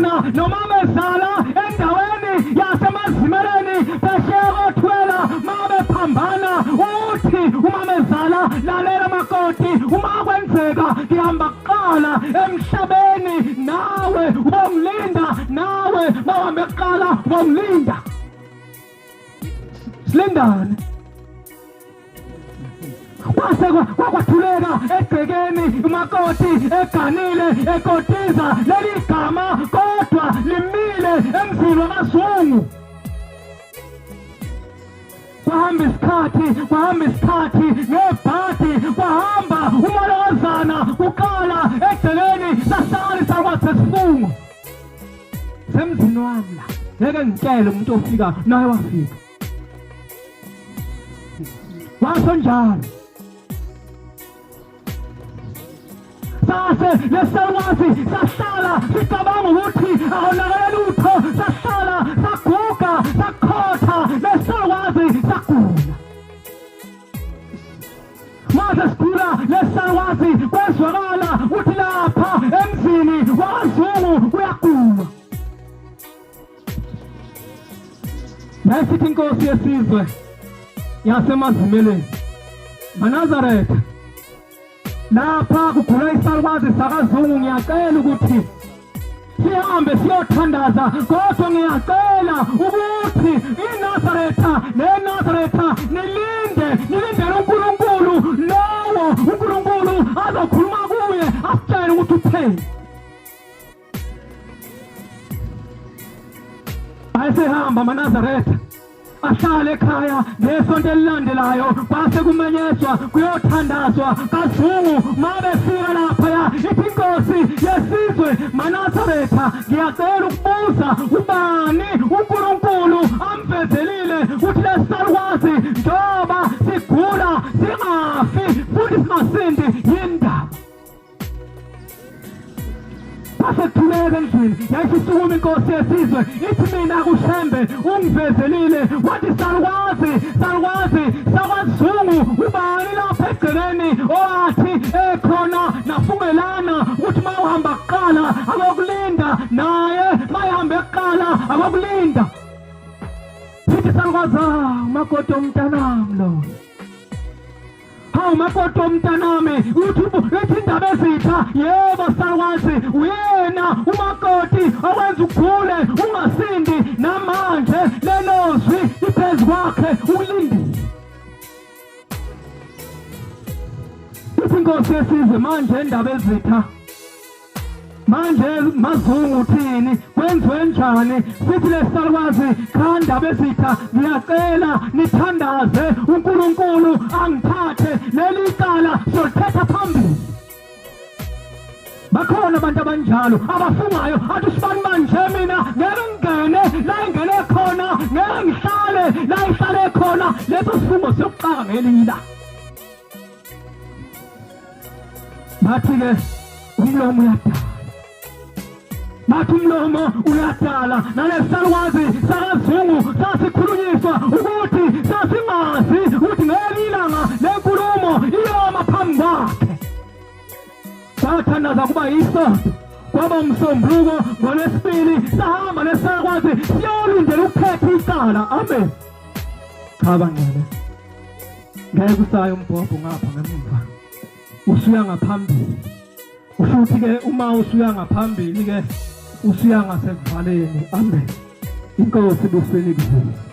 khona nomamezala endaweni yasemazimeleni beshekothwela mabephambana uthi umamezala lalela makoti uma kwenzeka ngihamba kuqala emhlabeni nawe ubongilinda nawe bahambe kuqala ubongilinda silindane kwathuleka egcekeni umakoti eganile ekotiza leli gama kodwa limile emzini wamazungu kwahamba isikhathi ngebhadi kwahamba umalokazana kuqala egcekeni sasali sakwasesifungo semzini wami la ngeke ngitshele umuntu ofika naye wafika washo njalo sase lesalwazi sahlala sicabanga ukuthi awonakala lutho sahlala saguga sakhotha lesalwazi sagula mase sigula lesalwazi kwezwakala ukuthi lapha emzini wazungu kuyagula nasithi inkosi yesizwe yasemazimeleni Nazaretha lapha kugula isalwazi sakazungu ngiyacela ukuthi sihambe siyothandaza kodwa ngiyacela ukuthi iNazaretha neNazaretha nilindele uNkulunkulu lowo uNkulunkulu azokhuluma kuye asitshele ukuthi utheni ayesehamba amaNazaretha ahlale ekhaya ngesonto elilandelayo base kumenyezwa kuyothandazwa kazungu mabefika lapha ithi inkosi yesizwe maNazaretha ngiyacela ukubuza ubani uNkulunkulu amvezelile ukuthi lesalwazi njoba sigula singafi futhi singasindi yindaba Pasethuleke endlini yayisisukuma inkosi yesizwe ithi mina kushembe ungivezelile wathi salwazi sakwazungu ubani lapha egcekeni owathi ekhona nafungelana ukuthi mawuhamba kuqala akokulinda naye mayihamba kuqala akokulinda sithi salwazi umakoti omntanami lo umakoti omntanami uthi indaba ezitha yebo salwazi uyena umakoti owenza ukhule ungasindi namanje lelozwi iphezu kwakhe ulindile uthi inkosi yesizwe manje indaba ezitha manje mazungu uthini kwenziwe njani sithi lesalwazi khandaba ezitha ngiyacela nithandaze uNkulunkulu angithathe leli cala solithetha phambili bakhona abantu abanjalo abafungayo athi sibani manje mina ngeke ngene la ingene khona ngeke ngihlale la ihlale khona leso sifungo siyokuqaka ngelinye la bathi-ke umlomo uyadala bathi umlomo uyadala nalesalwazi sakazungu sasikhulunyiswa ukuthi sasingazi ukuthi ngelinye ilanga lenkulumo iyoma phambi kwakhe sathandaza kuba yisonto kwaba umsombuluko ngolwesibili sahamba lesalwazi siyolindela ukuphetha icala amen cha bangcwele ngeke usayo umbhobho ngapha ngemuva usuya ngaphambili futhi-ke uma usuya ngaphambili-ke usuya ngasekuvaleni amen inkosi buseni kuwe